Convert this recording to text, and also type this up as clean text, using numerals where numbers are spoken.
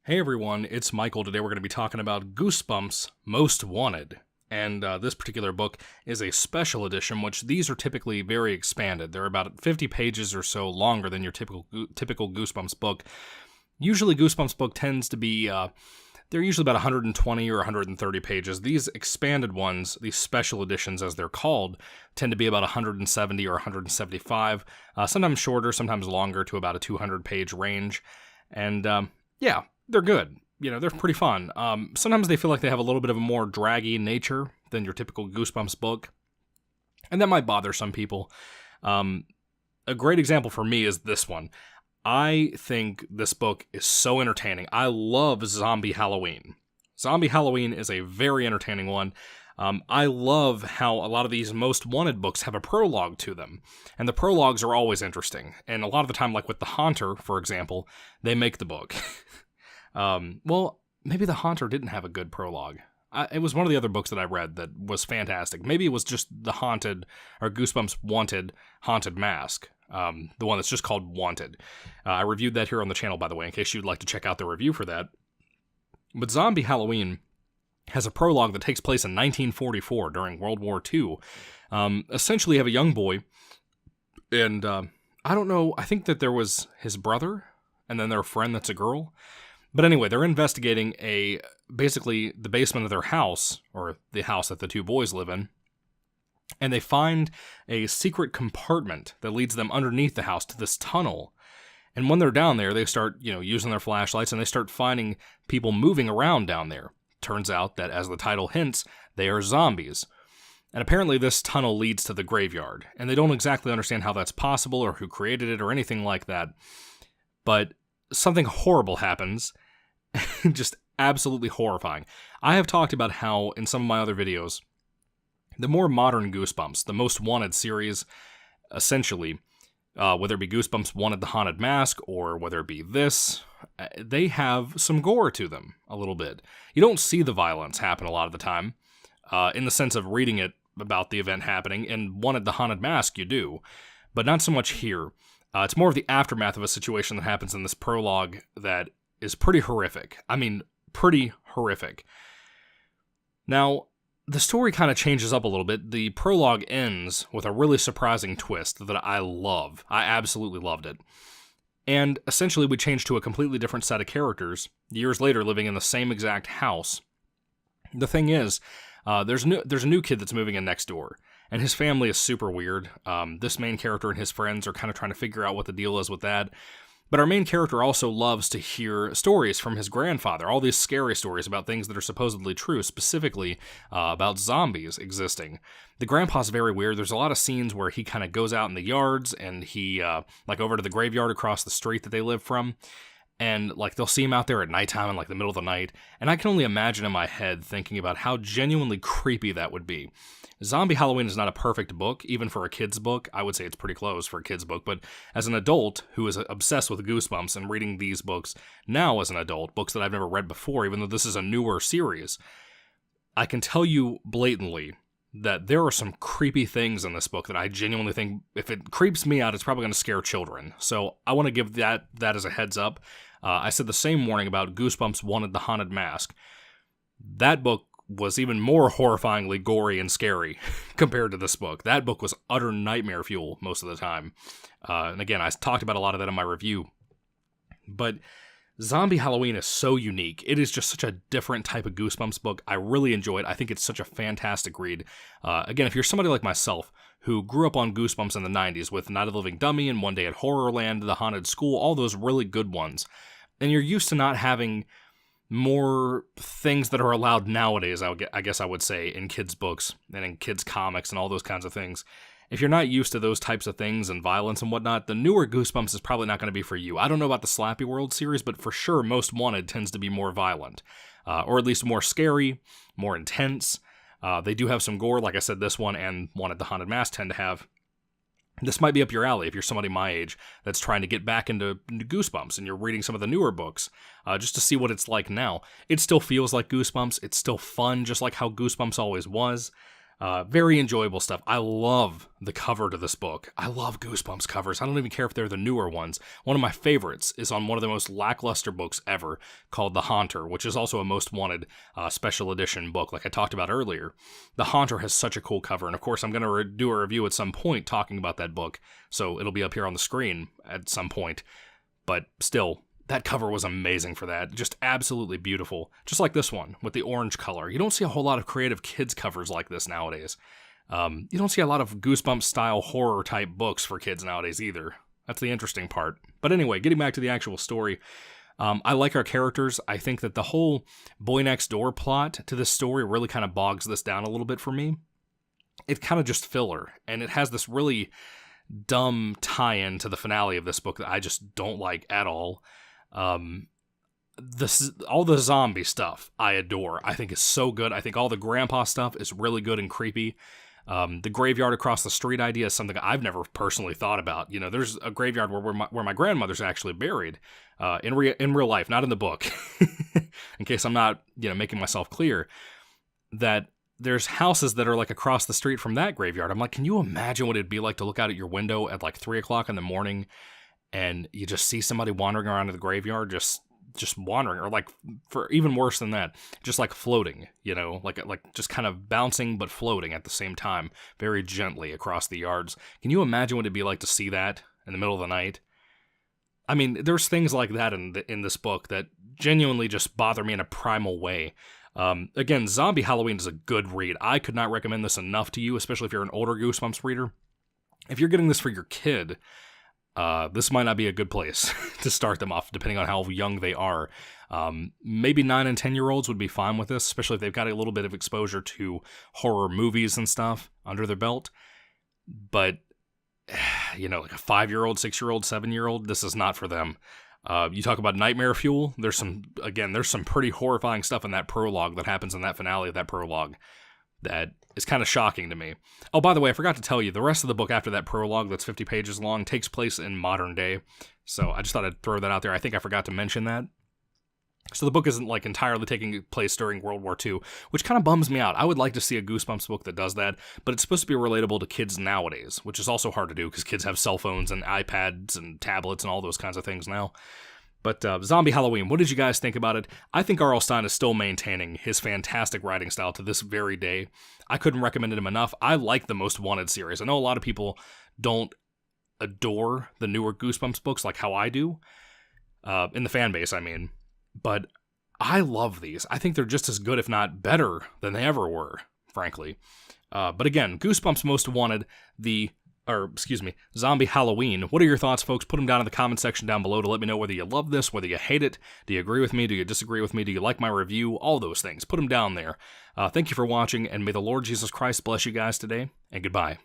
Hey everyone, it's Michael. Today we're going to be talking about Goosebumps Most Wanted. And this particular book is a special edition, which these are typically very expanded. They're about 50 pages or so longer than your typical Goosebumps book. Usually Goosebumps book tends to be, they're usually about 120 or 130 pages. These expanded ones, these special editions as they're called, tend to be about 170 or 175, sometimes shorter, sometimes longer, to about a 200-page range. And yeah, they're good. They're pretty fun. Sometimes they feel like they have a little bit of a more draggy nature than your typical Goosebumps book, and that might bother some people. A great example for me is this one. I think this book is so entertaining. I love Zombie Halloween. Zombie Halloween is a very entertaining one. I love how a lot of these Most Wanted books have a prologue to them, and the prologues are always interesting. And a lot of the time, like with The Haunter, for example, they make the book. Well, maybe The Haunter didn't have a good prologue. It was one of the other books that I read that was fantastic. Maybe it was just The Haunted, or Goosebumps Wanted Haunted Mask, the one that's just called Wanted. I reviewed that here on the channel, by the way, in case you'd like to check out the review for that. But Zombie Halloween has a prologue that takes place in 1944 during World War II. Essentially, you have a young boy, and I don't know, I think that there was his brother, and then their friend that's a girl. But anyway, they're investigating basically the basement of their house, or the house that the two boys live in, and they find a secret compartment that leads them underneath the house to this tunnel. And when they're down there, they start, using their flashlights, and they start finding people moving around down there. Turns out that, as the title hints, they are zombies. And apparently this tunnel leads to the graveyard, and they don't exactly understand how that's possible or who created it or anything like that. But something horrible happens, just absolutely horrifying. I have talked about how, in some of my other videos, the more modern Goosebumps, the Most Wanted series, essentially, whether it be Goosebumps Wanted the Haunted Mask, or whether it be this, they have some gore to them, a little bit. You don't see the violence happen a lot of the time, in the sense of reading it about the event happening. In Wanted the Haunted Mask, you do, but not so much here. It's more of the aftermath of a situation that happens in this prologue that is pretty horrific. I mean, pretty horrific. Now, the story kind of changes up a little bit. The prologue ends with a really surprising twist that I love. I absolutely loved it. And essentially, we change to a completely different set of characters, years later living in the same exact house. The thing is, there's a new kid that's moving in next door. And his family is super weird. This main character and his friends are kind of trying to figure out what the deal is with that. But our main character also loves to hear stories from his grandfather, all these scary stories about things that are supposedly true, specifically about zombies existing. The grandpa's very weird. There's a lot of scenes where he kind of goes out in the yards, and he, over to the graveyard across the street that they live from, and they'll see him out there at nighttime in the middle of the night, and I can only imagine in my head thinking about how genuinely creepy that would be. Zombie Halloween is not a perfect book, even for a kid's book. I would say it's pretty close for a kid's book, but as an adult who is obsessed with Goosebumps and reading these books now as an adult, books that I've never read before, even though this is a newer series, I can tell you blatantly that there are some creepy things in this book that I genuinely think, if it creeps me out, it's probably going to scare children. So I want to give that as a heads up. I said the same warning about Goosebumps Wanted the Haunted Mask. That book was even more horrifyingly gory and scary compared to this book. That book was utter nightmare fuel most of the time. And again, I talked about a lot of that in my review. But Zombie Halloween is so unique. It is just such a different type of Goosebumps book. I really enjoy it. I think it's such a fantastic read. Again, if you're somebody like myself who grew up on Goosebumps in the 90s with Night of the Living Dummy and One Day at Horrorland, The Haunted School, all those really good ones, and you're used to not having more things that are allowed nowadays, I guess I would say, in kids' books and in kids' comics and all those kinds of things. If you're not used to those types of things and violence and whatnot, the newer Goosebumps is probably not going to be for you. I don't know about the Slappy World series, but for sure Most Wanted tends to be more violent, or at least more scary, more intense. They do have some gore, like I said, this one and Wanted the Haunted Mask tend to have. This might be up your alley if you're somebody my age that's trying to get back into Goosebumps and you're reading some of the newer books just to see what it's like now. It still feels like Goosebumps. It's still fun, just like how Goosebumps always was. Very enjoyable stuff. I love the cover to this book. I love Goosebumps covers. I don't even care if they're the newer ones. One of my favorites is on one of the most lackluster books ever called The Haunter, which is also a Most Wanted special edition book like I talked about earlier. The Haunter has such a cool cover, and of course I'm going to do a review at some point talking about that book, so it'll be up here on the screen at some point. But still, that cover was amazing for that. Just absolutely beautiful. Just like this one with the orange color. You don't see a whole lot of creative kids covers like this nowadays. You don't see a lot of Goosebumps style horror type books for kids nowadays either. That's the interesting part. But anyway, getting back to the actual story. I like our characters. I think that the whole boy next door plot to this story really kind of bogs this down a little bit for me. It's kind of just filler. And it has this really dumb tie-in to the finale of this book that I just don't like at all. All the zombie stuff I adore. I think is so good. I think all the grandpa stuff is really good and creepy. The graveyard across the street idea is something I've never personally thought about. You know, there's a graveyard where my grandmother's actually buried in real life, not in the book. In case I'm not, making myself clear, that there's houses that are like across the street from that graveyard. I'm like, can you imagine what it'd be like to look out at your window at like 3 o'clock in the morning and you just see somebody wandering around in the graveyard, just wandering, or like, for even worse than that, just like floating, like just kind of bouncing but floating at the same time, very gently across the yards. Can you imagine what it'd be like to see that in the middle of the night? I mean, there's things like that in this book that genuinely just bother me in a primal way. Again, Zombie Halloween is a good read. I could not recommend this enough to you, especially if you're an older Goosebumps reader. If you're getting this for your kid, this might not be a good place to start them off, depending on how young they are. Maybe 9 and 10-year-olds would be fine with this, especially if they've got a little bit of exposure to horror movies and stuff under their belt. But, like a 5-year-old, 6-year-old, 7-year-old, this is not for them. You talk about nightmare fuel, there's some pretty horrifying stuff in that prologue that happens in that finale of that prologue that is kind of shocking to me. Oh, by the way, I forgot to tell you, the rest of the book after that prologue that's 50 pages long takes place in modern day. So I just thought I'd throw that out there. I think I forgot to mention that. So the book isn't like entirely taking place during World War II, which kind of bums me out. I would like to see a Goosebumps book that does that, but it's supposed to be relatable to kids nowadays, which is also hard to do because kids have cell phones and iPads and tablets and all those kinds of things now. But Zombie Halloween, what did you guys think about it? I think R.L. Stine is still maintaining his fantastic writing style to this very day. I couldn't recommend him enough. I like the Most Wanted series. I know a lot of people don't adore the newer Goosebumps books like how I do, in the fan base, I mean. But I love these. I think they're just as good, if not better, than they ever were, frankly. But again, Goosebumps Most Wanted, Zombie Halloween. What are your thoughts, folks? Put them down in the comment section down below to let me know whether you love this, whether you hate it. Do you agree with me? Do you disagree with me? Do you like my review? All those things. Put them down there. Thank you for watching, and may the Lord Jesus Christ bless you guys today, and goodbye.